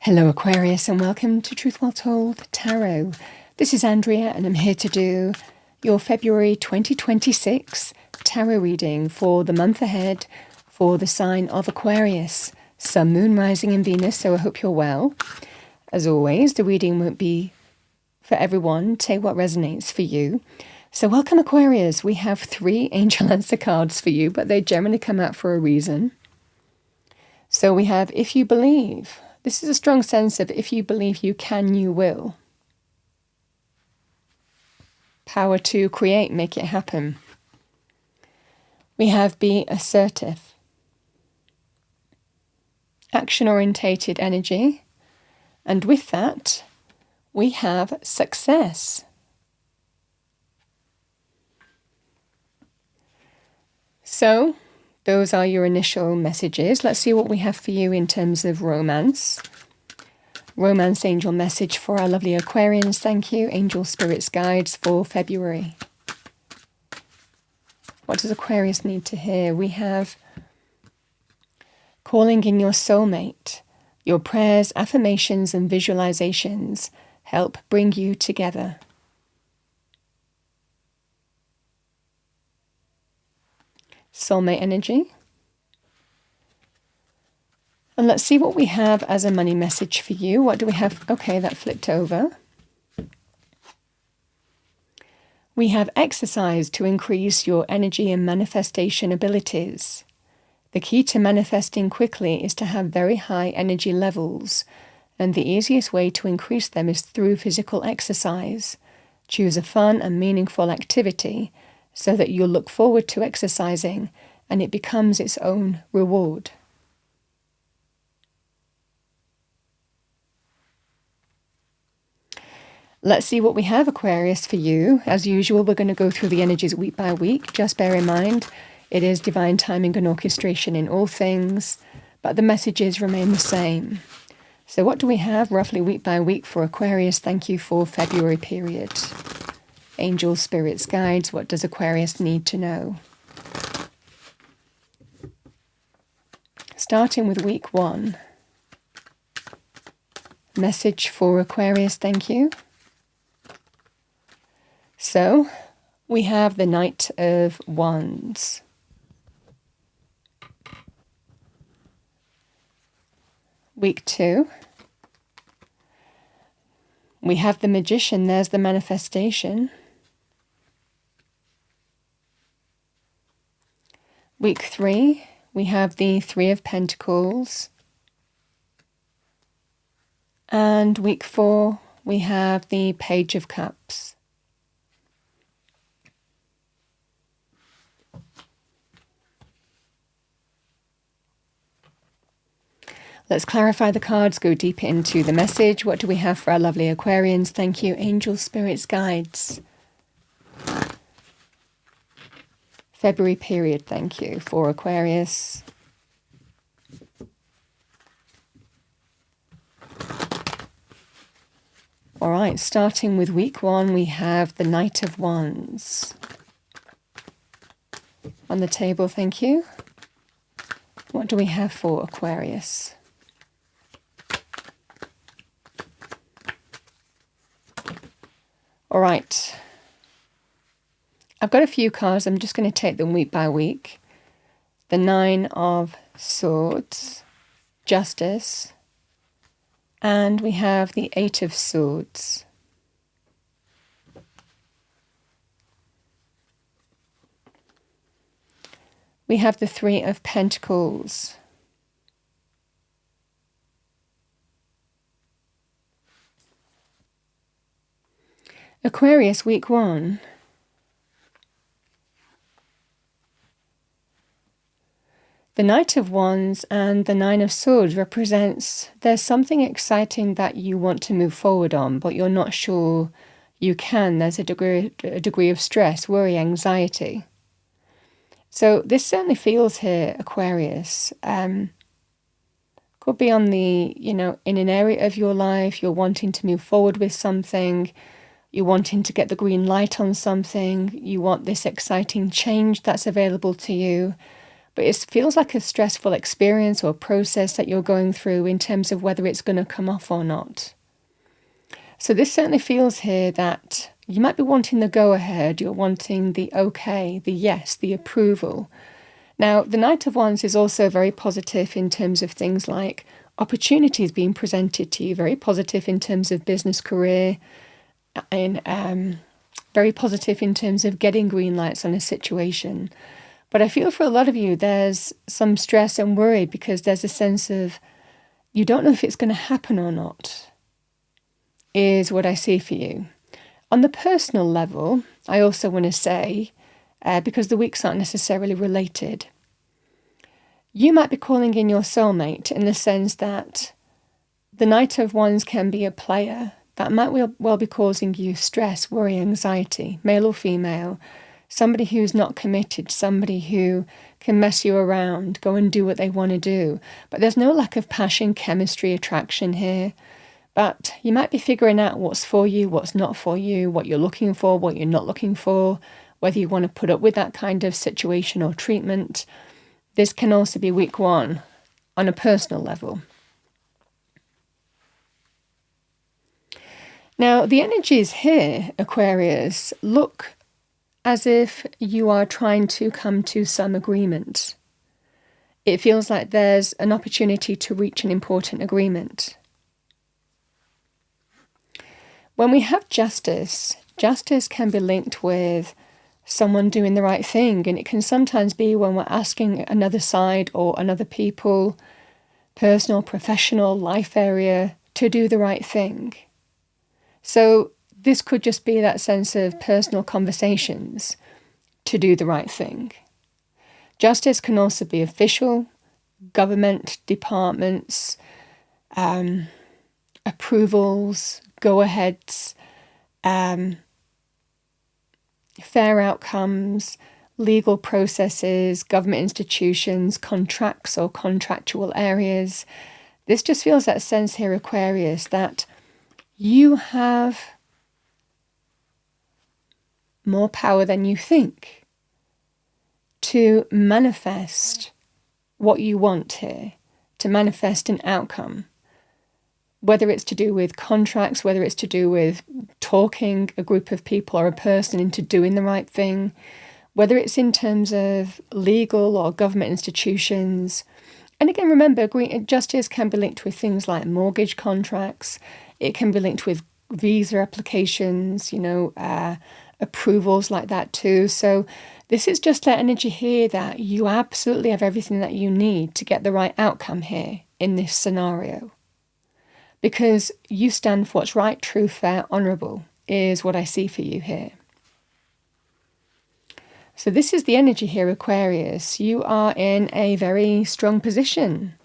Hello Aquarius and welcome to Truth Well Told Tarot. This is Andrea and I'm here to do your February 2026 tarot reading for the month ahead for the sign of Aquarius, Sun, Moon, Rising and Venus, so I hope you're well. As always, the reading won't be for everyone. Take what resonates for you. So welcome Aquarius. We have 3 angel answer cards for you, but they generally come out for a reason. So we have if you believe. This is a strong sense of if you believe you can, you will. Power to create, make it happen. We have be assertive. Action-orientated energy. And with that, we have success. So, those are your initial messages. Let's see what we have for you in terms of romance. Romance angel message for our lovely Aquarians. Thank you. Angel spirits guides for February. What does Aquarius need to hear? We have calling in your soulmate. Your prayers, affirmations and visualizations help bring you together. Soulmate energy. And let's see what we have as a money message for you. What do we have? Okay, that flipped over. We have exercise to increase your energy and manifestation abilities. The key to manifesting quickly is to have very high energy levels, and the easiest way to increase them is through physical exercise. Choose a fun and meaningful activity so that you'll look forward to exercising and it becomes its own reward. Let's see what we have, Aquarius, for you. As usual, we're going to go through the energies week by week. Just bear in mind, it is divine timing and orchestration in all things, but the messages remain the same. So what do we have roughly week by week for Aquarius? Thank you for February period. Angel spirits guides, what does Aquarius need to know? Starting with week 1. Message for Aquarius, thank you. So, we have the Knight of Wands. Week 2. We have the Magician, there's the manifestation. Week 3, we have the 3 of Pentacles. And week 4, we have the Page of Cups. Let's clarify the cards, go deeper into the message. What do we have for our lovely Aquarians? Thank you, Angel Spirits Guides. February period, thank you for Aquarius. All right, starting with week 1, we have the Knight of Wands. On the table, thank you. What do we have for Aquarius? All right. I've got a few cards. I'm just going to take them week by week. The 9 of Swords, Justice, and we have the 8 of Swords. We have the 3 of Pentacles. Aquarius, week 1. The Knight of Wands and the 9 of Swords represents there's something exciting that you want to move forward on, but you're not sure you can. There's a degree of stress, worry, anxiety. So this certainly feels here, Aquarius. Could be on the, in an area of your life, you're wanting to move forward with something. You're wanting to get the green light on something. You want this exciting change that's available to you. but it feels like a stressful experience or process that you're going through in terms of whether it's going to come off or not. So this certainly feels here that you might be wanting the go-ahead, you're wanting the okay, the yes, the approval. Now, the Knight of Wands is also very positive in terms of things like opportunities being presented to you, very positive in terms of business career, and very positive in terms of getting green lights on a situation. But I feel for a lot of you, there's some stress and worry because there's a sense of you don't know if it's going to happen or not, is what I see for you. On the personal level, I also want to say, because the weeks aren't necessarily related, you might be calling in your soulmate in the sense that the Knight of Wands can be a player that might well be causing you stress, worry, anxiety, male or female, somebody who's not committed, somebody who can mess you around, go and do what they want to do. But there's no lack of passion, chemistry, attraction here. But you might be figuring out what's for you, what's not for you, what you're looking for, what you're not looking for, whether you want to put up with that kind of situation or treatment. This can also be week one on a personal level. Now, the energies here, Aquarius, look as if you are trying to come to some agreement. It feels like there's an opportunity to reach an important agreement. When we have justice, justice can be linked with someone doing the right thing, and it can sometimes be when we're asking another side or another people, personal, professional, life area, to do the right thing. So this could just be that sense of personal conversations to do the right thing. Justice can also be official, government, departments, approvals, go-aheads, fair outcomes, legal processes, government institutions, contracts or contractual areas. This just feels that sense here, Aquarius, that you have more power than you think to manifest what you want here, to manifest an outcome. Whether it's to do with contracts, whether it's to do with talking a group of people or a person into doing the right thing, whether it's in terms of legal or government institutions. And again, remember, justice can be linked with things like mortgage contracts. It can be linked with visa applications, approvals like that too. So this is just that energy here that you absolutely have everything that you need to get the right outcome here in this scenario. Because you stand for what's right, true, fair, honourable, is what I see for you here. So this is the energy here, Aquarius. You are in a very strong position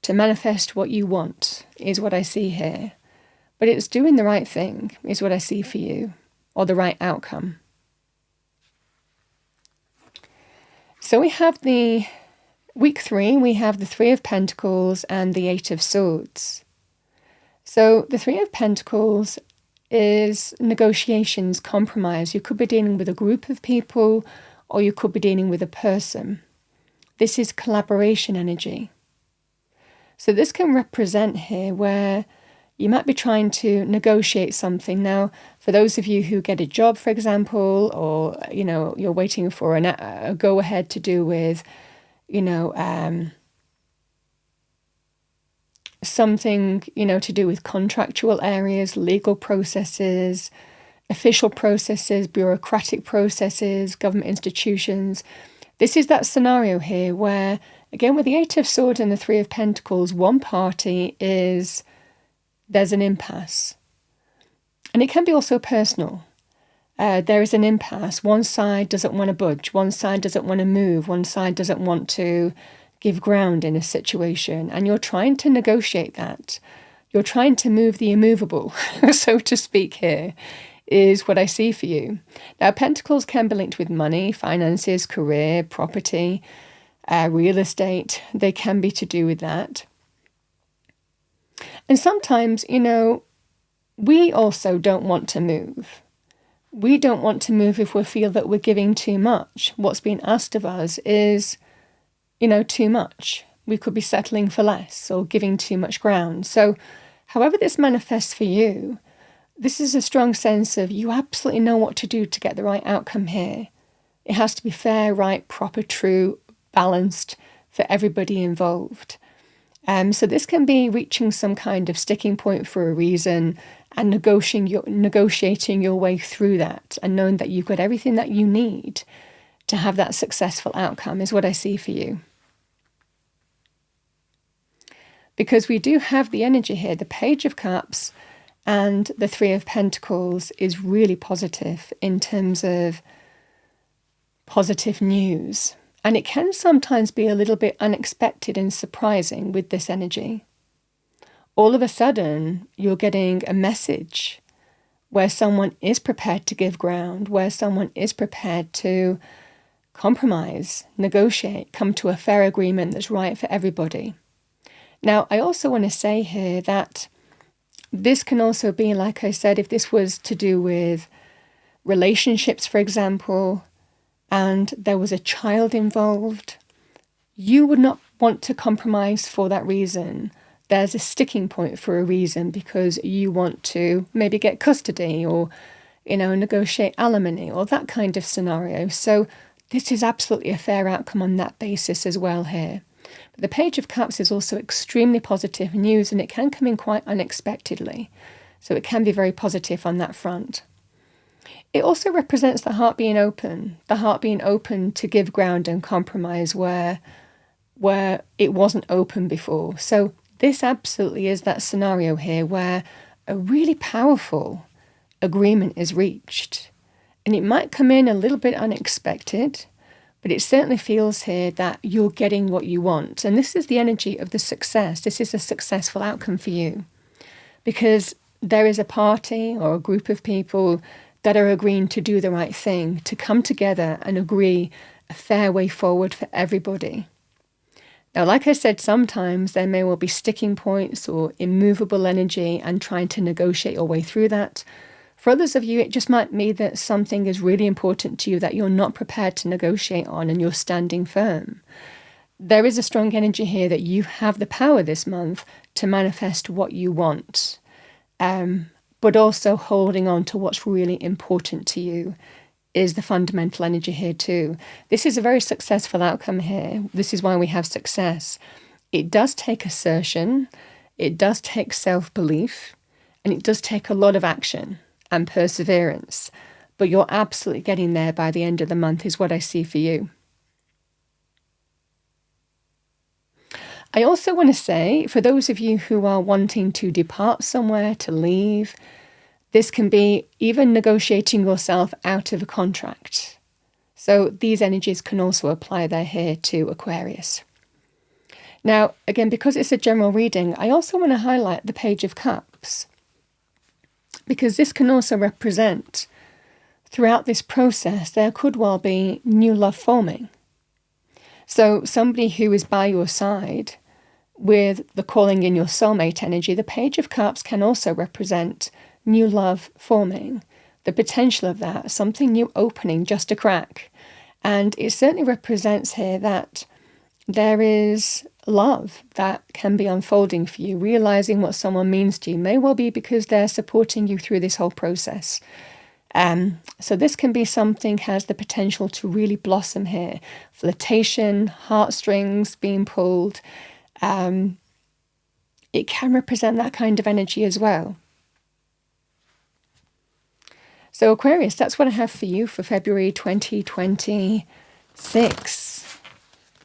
to manifest what you want, is what I see here. But it's doing the right thing, is what I see for you, or the right outcome. So we have week 3, we have the 3 of Pentacles and the 8 of Swords. So the 3 of Pentacles is negotiations, compromise. You could be dealing with a group of people or you could be dealing with a person. This is collaboration energy. So this can represent here where you might be trying to negotiate something. Now, for those of you who get a job, for example, or, you're waiting for a go-ahead to do with, something, to do with contractual areas, legal processes, official processes, bureaucratic processes, government institutions. This is that scenario here where, again, with the 8 of Swords and the 3 of Pentacles, one party there's an impasse. And it can be also personal. There is an impasse. One side doesn't want to budge. One side doesn't want to move. One side doesn't want to give ground in a situation. And you're trying to negotiate that. You're trying to move the immovable, so to speak here, is what I see for you. Now, Pentacles can be linked with money, finances, career, property, real estate. They can be to do with that. And sometimes, we also don't want to move. We don't want to move if we feel that we're giving too much. What's being asked of us is too much. We could be settling for less or giving too much ground. So however this manifests for you, this is a strong sense of you absolutely know what to do to get the right outcome here. It has to be fair, right, proper, true, balanced for everybody involved. So this can be reaching some kind of sticking point for a reason and negotiating your way through that and knowing that you've got everything that you need to have that successful outcome is what I see for you. Because we do have the energy here, the Page of Cups and the Three of Pentacles is really positive in terms of positive news. And it can sometimes be a little bit unexpected and surprising with this energy. All of a sudden, you're getting a message where someone is prepared to give ground, where someone is prepared to compromise, negotiate, come to a fair agreement that's right for everybody. Now, I also want to say here that this can also be, like I said, if this was to do with relationships, for example, and there was a child involved, you would not want to compromise for that reason. There's a sticking point for a reason because you want to maybe get custody or, negotiate alimony or that kind of scenario. So this is absolutely a fair outcome on that basis as well here. But the Page of Cups is also extremely positive news and it can come in quite unexpectedly. So it can be very positive on that front. It also represents the heart being open to give ground and compromise where it wasn't open before. So this absolutely is that scenario here where a really powerful agreement is reached. And it might come in a little bit unexpected, but it certainly feels here that you're getting what you want. And this is the energy of the success. This is a successful outcome for you because there is a party or a group of people that are agreeing to do the right thing, to come together and agree a fair way forward for everybody. Now, like I said, sometimes there may well be sticking points or immovable energy and trying to negotiate your way through that. For others of you, it just might mean that something is really important to you that you're not prepared to negotiate on and you're standing firm. There is a strong energy here that you have the power this month to manifest what you want, but also holding on to what's really important to you is the fundamental energy here too. This is a very successful outcome here. This is why we have success. It does take assertion, it does take self-belief, and it does take a lot of action and perseverance. But you're absolutely getting there by the end of the month is what I see for you. I also want to say, for those of you who are wanting to depart somewhere, to leave, this can be even negotiating yourself out of a contract. So these energies can also apply there here to Aquarius. Now, again, because it's a general reading, I also want to highlight the Page of Cups, because this can also represent, throughout this process, there could well be new love forming. So somebody who is by your side with the calling in your soulmate energy, the Page of Cups can also represent new love forming, the potential of that, something new opening, just a crack. And it certainly represents here that there is love that can be unfolding for you. Realizing what someone means to you may well be because they're supporting you through this whole process. So this can be something has the potential to really blossom here. Flirtation, heartstrings being pulled. It can represent that kind of energy as well. So Aquarius, that's what I have for you for February 2026.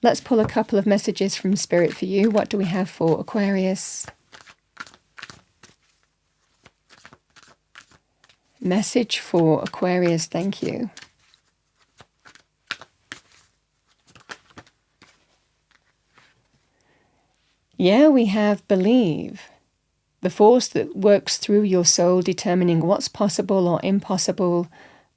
Let's pull a couple of messages from Spirit for you. What do we have for Aquarius? Message for Aquarius, thank you. Yeah, we have believe. The force that works through your soul, determining what's possible or impossible,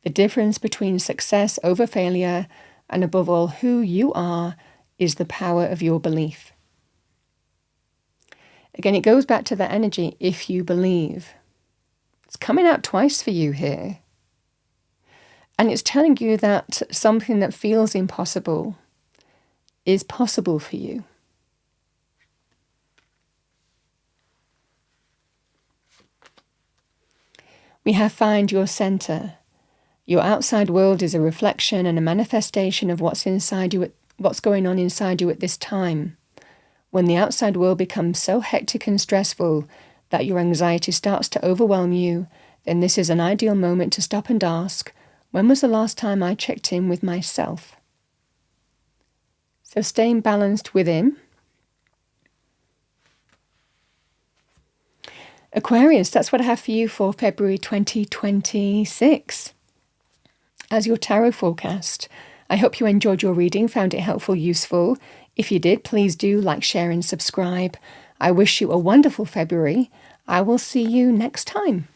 the difference between success over failure, and above all, who you are, is the power of your belief. Again, it goes back to that energy, if you believe. It's coming out twice for you here. And it's telling you that something that feels impossible is possible for you. We have Find Your Center. Your outside world is a reflection and a manifestation of what's going on inside you at this time. When the outside world becomes so hectic and stressful that your anxiety starts to overwhelm you, then this is an ideal moment to stop and ask, when was the last time I checked in with myself? So staying balanced within. Aquarius, that's what I have for you for February 2026. As your tarot forecast, I hope you enjoyed your reading, found it helpful, useful. If you did, please do like, share and subscribe. I wish you a wonderful February. I will see you next time.